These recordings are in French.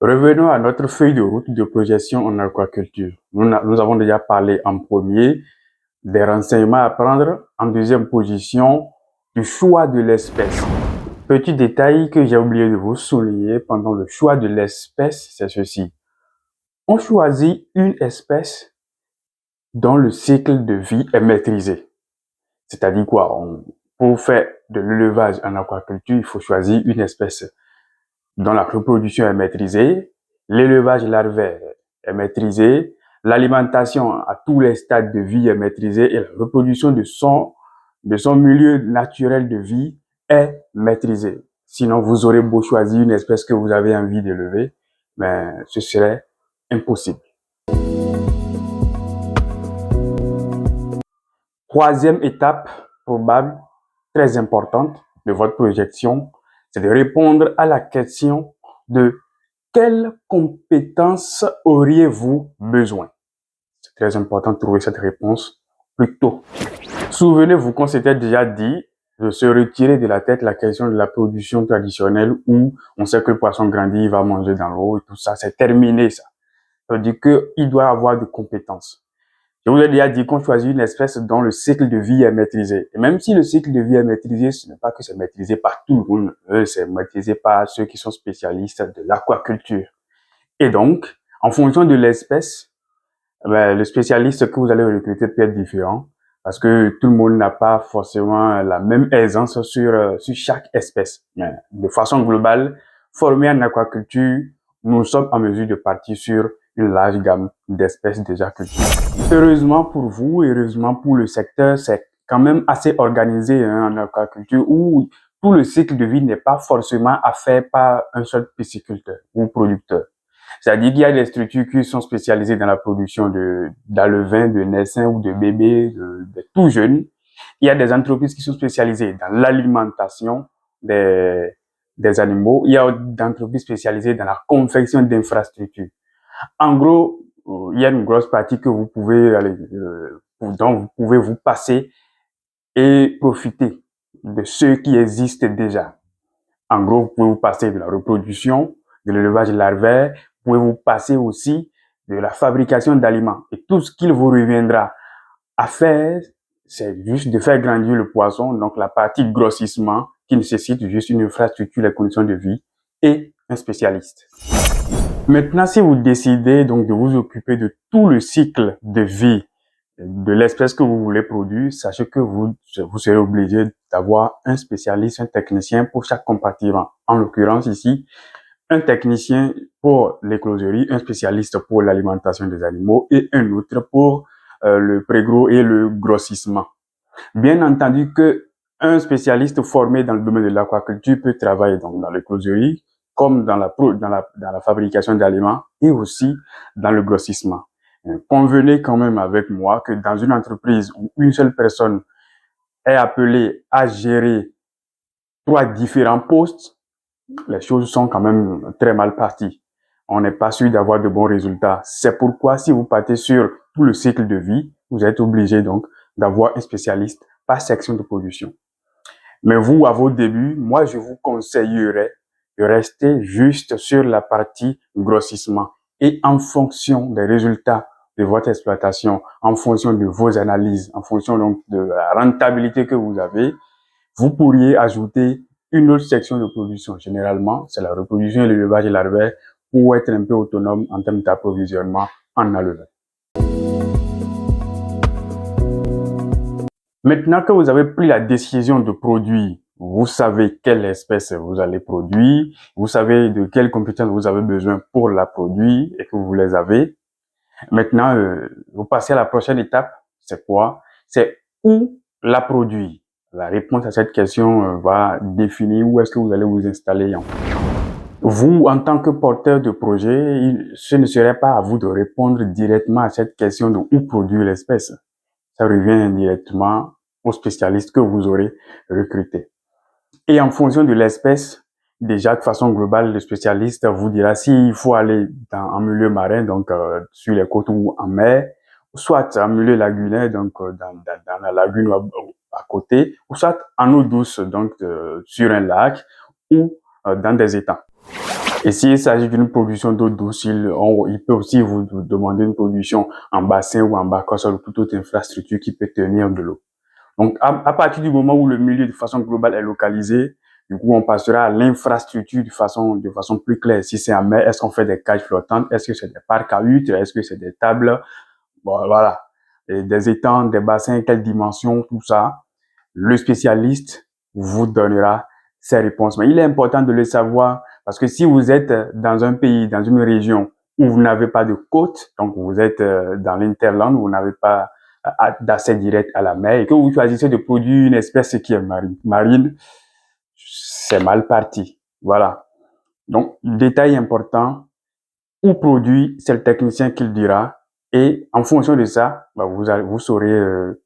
Revenons à notre feuille de route de projection en aquaculture. Nous avons déjà parlé en premier des renseignements à prendre, en deuxième position du choix de l'espèce. Petit détail que j'ai oublié de vous souligner pendant le choix de l'espèce, c'est ceci. On choisit une espèce dont le cycle de vie est maîtrisé. C'est-à-dire quoi? Pour faire de l'élevage en aquaculture, il faut choisir une espèce dont la reproduction est maîtrisée, l'élevage larvaire est maîtrisé, l'alimentation à tous les stades de vie est maîtrisée et la reproduction de son milieu naturel de vie est maîtrisée. Sinon, vous aurez beau choisir une espèce que vous avez envie d'élever, mais ce serait impossible. Troisième étape probable, très importante de votre projection, c'est de répondre à la question de quelles compétences auriez-vous besoin? C'est très important de trouver cette réponse plus tôt. Souvenez-vous qu'on s'était déjà dit de se retirer de la tête la question de la production traditionnelle où on sait que le poisson grandit, il va manger dans l'eau et tout ça, c'est terminé ça. Ça veut dire qu'il doit avoir des compétences. Je vous ai déjà dit qu'on choisit une espèce dont le cycle de vie est maîtrisé. Et même si le cycle de vie est maîtrisé, ce n'est pas que c'est maîtrisé par tout le monde, c'est maîtrisé par ceux qui sont spécialistes de l'aquaculture. Et donc, en fonction de l'espèce, le spécialiste que vous allez recruter peut être différent parce que tout le monde n'a pas forcément la même aisance sur chaque espèce. Mais de façon globale, formé en aquaculture, nous sommes en mesure de partir sur une large gamme d'espèces déjà cultivées. Heureusement pour vous, heureusement pour le secteur, c'est quand même assez organisé en aquaculture où tout le cycle de vie n'est pas forcément à faire par un seul pisciculteur ou producteur. C'est-à-dire qu'il y a des structures qui sont spécialisées dans la production d'alevins, de naissins ou de bébés, de tout jeunes. Il y a des entreprises qui sont spécialisées dans l'alimentation des animaux. Il y a des entreprises spécialisées dans la confection d'infrastructures. En gros, il y a une grosse partie que vous pouvez dont vous pouvez vous passer et profiter de ceux qui existent déjà. En gros, vous pouvez vous passer de la reproduction, de l'élevage larvaire, vous pouvez vous passer aussi de la fabrication d'aliments. Et tout ce qu'il vous reviendra à faire, c'est juste de faire grandir le poisson, donc la partie grossissement qui nécessite juste une infrastructure, les conditions de vie et un spécialiste. Maintenant, si vous décidez donc de vous occuper de tout le cycle de vie de l'espèce que vous voulez produire, sachez que vous serez obligé d'avoir un spécialiste, un technicien pour chaque compartiment. En l'occurrence ici, un technicien pour l'écloserie, un spécialiste pour l'alimentation des animaux et un autre pour le pré-gros et le grossissement. Bien entendu que un spécialiste formé dans le domaine de l'aquaculture peut travailler donc dans l'écloserie, comme dans la fabrication d'aliments et aussi dans le grossissement. Convenez quand même avec moi que dans une entreprise où une seule personne est appelée à gérer 3 différents postes, les choses sont quand même très mal parties. On n'est pas sûr d'avoir de bons résultats. C'est pourquoi si vous partez sur tout le cycle de vie, vous êtes obligé donc d'avoir un spécialiste par section de production. Mais vous, à vos débuts, moi, je vous conseillerais de rester juste sur la partie grossissement. Et en fonction des résultats de votre exploitation, en fonction de vos analyses, en fonction donc de la rentabilité que vous avez, vous pourriez ajouter une autre section de production. Généralement, c'est la reproduction et l'élevage larvaire pour être un peu autonome en termes d'approvisionnement en élevage. Maintenant que vous avez pris la décision de produire, vous savez quelle espèce vous allez produire, vous savez de quelles compétences vous avez besoin pour la produire et que vous les avez. Maintenant, vous passez à la prochaine étape. C'est quoi? C'est où la produire. La réponse à cette question va définir où est-ce que vous allez vous installer. Vous, en tant que porteur de projet, ce ne serait pas à vous de répondre directement à cette question de où produire l'espèce. Ça revient indirectement aux spécialistes que vous aurez recrutés. Et en fonction de l'espèce, déjà de façon globale, le spécialiste vous dira s'il faut aller en milieu marin, donc sur les côtes ou en mer, soit en milieu lagunaire, donc dans la lagune à côté, ou soit en eau douce, donc sur un lac ou dans des étangs. Et s'il s'agit d'une production d'eau douce, il peut aussi vous demander une production en bassin ou en bas-sol ou toute autre infrastructure qui peut tenir de l'eau. Donc, à partir du moment où le milieu de façon globale est localisé, du coup, on passera à l'infrastructure de façon plus claire. Si c'est en mer, est-ce qu'on fait des cages flottantes? Est-ce que c'est des parcs à huîtres? Est-ce que c'est des tables? Bon, voilà. Et des étangs, des bassins, quelle dimension, tout ça. Le spécialiste vous donnera ces réponses. Mais il est important de le savoir parce que si vous êtes dans un pays, dans une région où vous n'avez pas de côte, donc vous êtes dans l'interland, vous n'avez pas d'accès direct à la mer et que vous choisissez de produire une espèce qui est marine, c'est mal parti. Voilà. Donc, détail important, où produit, c'est le technicien qui le dira. Et en fonction de ça, vous saurez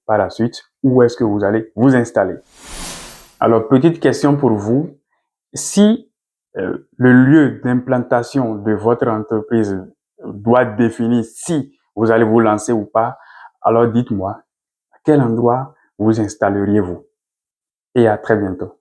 par la suite où est-ce que vous allez vous installer. Alors, petite question pour vous. Si le lieu d'implantation de votre entreprise doit définir si vous allez vous lancer ou pas, alors dites-moi, à quel endroit vous installeriez-vous? Et à très bientôt.